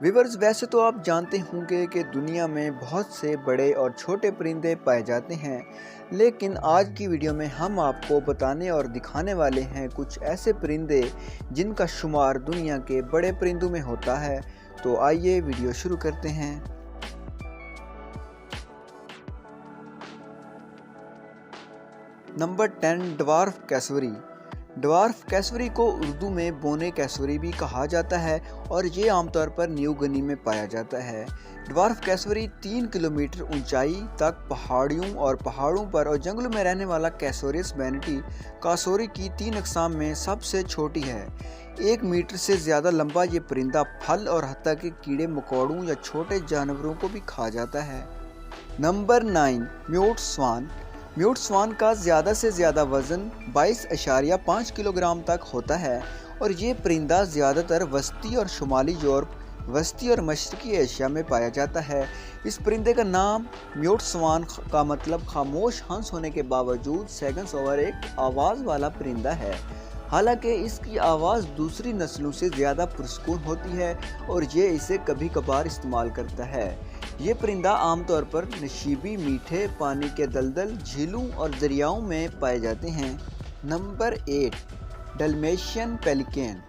Viewers, वैसे तो आप जानते होंगे कि दुनिया में बहुत से बड़े और छोटे परिंदे पाए जाते हैं, लेकिन आज की वीडियो में हम आपको बताने और दिखाने वाले हैं कुछ ऐसे परिंदे जिनका शुमार दुनिया के बड़े परिंदों में होता है। तो आइए वीडियो शुरू करते हैं। Number 10, dwarf cassowary. Dwarf cassowary को उर्दू में बोने कैसवरी भी कहा जाता है और ये आमतौर पर न्यू गिनी में पाया जाता है। ड्वार्फ कैसवरी 3 किलोमीटर ऊंचाई तक पहाड़ियों और पहाड़ों पर और जंगलों में रहने वाला कैसोरियस बैनिटी कासोरी की 3 अक़साम में सबसे छोटी है। 1 मीटर से ज़्यादा लंबा ये परिंदा फल और हत्ता के कीड़े मकोड़ों या छोटे जानवरों को भी खा जाता है। नंबर 9, म्यूट स्वान। म्यूट स्वान का ज़्यादा से ज़्यादा वज़न 22.5 किलोग्राम तक होता है और ये परिंदा ज़्यादातर वस्ती और शुमाली यूरोप, वस्ती और मशरकी एशिया में पाया जाता है। इस परिंदे का नाम म्यूट स्वान का मतलब खामोश हंस होने के बावजूद सेकंड्स ओवर एक आवाज़ वाला परिंदा है। हालांकि इसकी आवाज़ दूसरी नस्लों से ज़्यादा पुरस्कून होती है और ये इसे कभी कभार इस्तेमाल करता है। ये परिंदा आमतौर पर नशीबी मीठे पानी के दलदल, झीलों और दरियाओं में पाए जाते हैं। Number 8, Dalmatian pelican.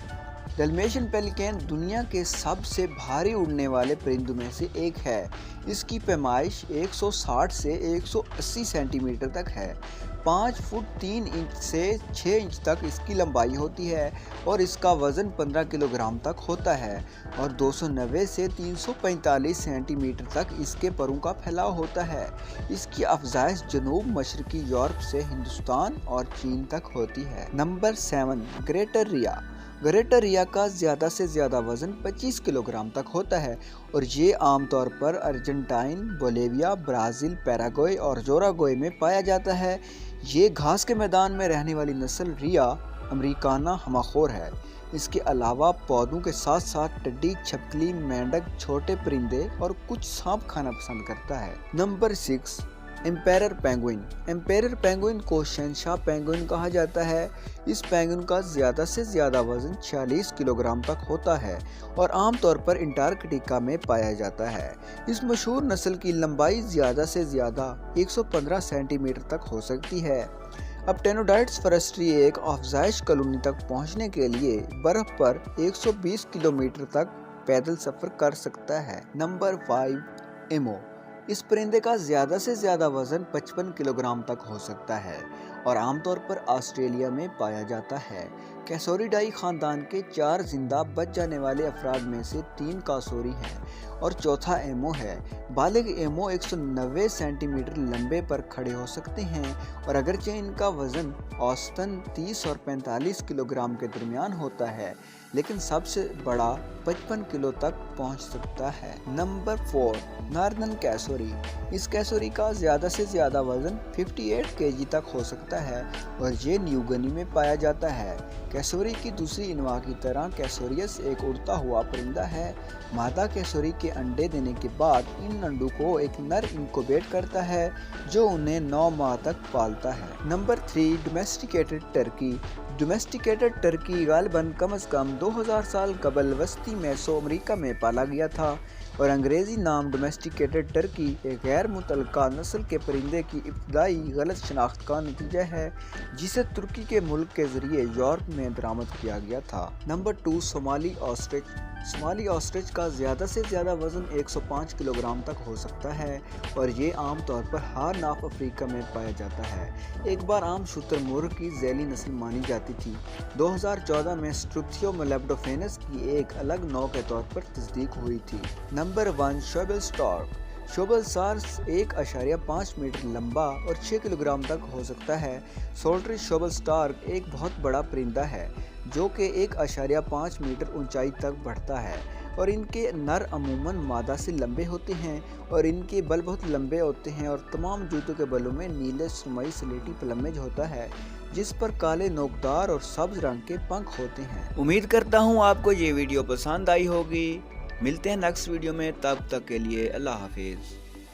Dalmatian pelican दुनिया के सबसे भारी उड़ने वाले परिंदों में से एक है। इसकी पैमाइश 160 से 180 सेंटीमीटर तक है। 5 फुट 3 इंच से 6 इंच तक इसकी लंबाई होती है और इसका वज़न 15 किलोग्राम तक होता है और 290 से 345 सेंटीमीटर तक इसके परों का फैलाव होता है। इसकी अफज़ाइश जनूब मशरकी यूरोप से हिंदुस्तान और चीन तक होती है। नंबर 7, ग्रेटर रिया। ग्रेटर रिया का ज़्यादा से ज़्यादा वज़न 25 किलोग्राम तक होता है और ये आमतौर पर अर्जेंटाइन, बोलिविया, ब्राज़ील, पैराग्वे और जोराग्वे में पाया जाता है। ये घास के मैदान में रहने वाली नस्ल रिया अमेरिकाना हमाखोर है। इसके अलावा पौधों के साथ साथ टिड्डी, छिपकली, मेंढक, छोटे परिंदे और कुछ सांप खाना पसंद करता है। Number 6, emperor penguin. Emperor penguin को शहंशाह पेंगुइन कहा जाता है। इस पेंगुइन का ज़्यादा से ज़्यादा वज़न 46 किलोग्राम तक होता है और आमतौर पर अंटार्कटिका में पाया जाता है। इस मशहूर नस्ल की लंबाई ज़्यादा से ज़्यादा 115 सेंटीमीटर तक हो सकती है। अब टेनोडाइट्स फॉरेस्ट्री एक अफज़ाइश कॉलोनी तक पहुंचने के लिए बर्फ़ पर 120 किलोमीटर तक पैदल सफ़र कर सकता है। Number 5, emu. इस परिंदे का ज़्यादा से ज़्यादा वज़न 55 किलोग्राम तक हो सकता है और आमतौर पर ऑस्ट्रेलिया में पाया जाता है। कैसोरिडाई ख़ानदान के 4 जिंदा बच जाने वाले अफराद में से 3 कासोरी हैं और चौथा एमो है। बालिग एमो 190 सेंटीमीटर लंबे पर खड़े हो सकते हैं और अगरचे इनका वज़न औसतन 30 और 45 किलोग्राम के दरमियान होता है, लेकिन सबसे बड़ा 55 किलो तक पहुंच सकता है। Number 4, northern cassowary. इस कैसोरी का ज़्यादा से ज़्यादा वज़न 58 केजी तक हो सकता है और ये न्यू गिनी में पाया जाता है। कैसोरी की दूसरी अनवा की तरह कैसोरियस एक उड़ता हुआ परिंदा है। मादा कैसोरी के अंडे देने के बाद इन अंडों को एक नर इनक्यूबेट करता है जो उन्हें 9 माह तक पालता है। Number 3, domesticated turkey. Domesticated turkey गालिबन कम से कम 2000 साल कबल वस्ती मेसो अमेरिका में पाला गया था और अंग्रेज़ी नाम डोमेस्टिकेटेड टर्की एक गैर मुतल्लका नस्ल के परिंदे की इब्तदाई गलत शनाख्त का नतीजा है जिसे तुर्की के मुल्क के ज़रिए यूरोप में बरामद किया गया था। Number 2, Somali ostrich. Somali ostrich का ज़्यादा से ज़्यादा वज़न 105 किलोग्राम तक हो सकता है और ये आम तौर पर हार्न ऑफ अफ्रीका में पाया जाता है। एक बार आम शुतुरमुर्ग की झैली नस्ल मानी जाती थी। 2014 में स्ट्रुथियो मेलेब्डोफेनस की एक अलग नौ के तौर पर तस्दीक हुई थी। Number 1, shoebill stork. शोबल सार्स 1.5 मीटर लंबा और 6 किलोग्राम तक हो सकता है। सोल्ट्री शोबल स्टार्क एक बहुत बड़ा परिंदा है जो कि 1.5 मीटर ऊंचाई तक बढ़ता है और इनके नर अमूमन मादा से लंबे होते हैं और इनके बल बहुत लंबे होते हैं और तमाम जूतों के बलों में नीले सुरमई स्लेटी प्लमेज होता है जिस पर काले नोकदार और सब्ज रंग के पंख होते हैं। उम्मीद करता हूँ आपको ये वीडियो पसंद आई होगी। मिलते हैं नेक्स्ट वीडियो में, तब तक के लिए अल्लाह हाफिज़।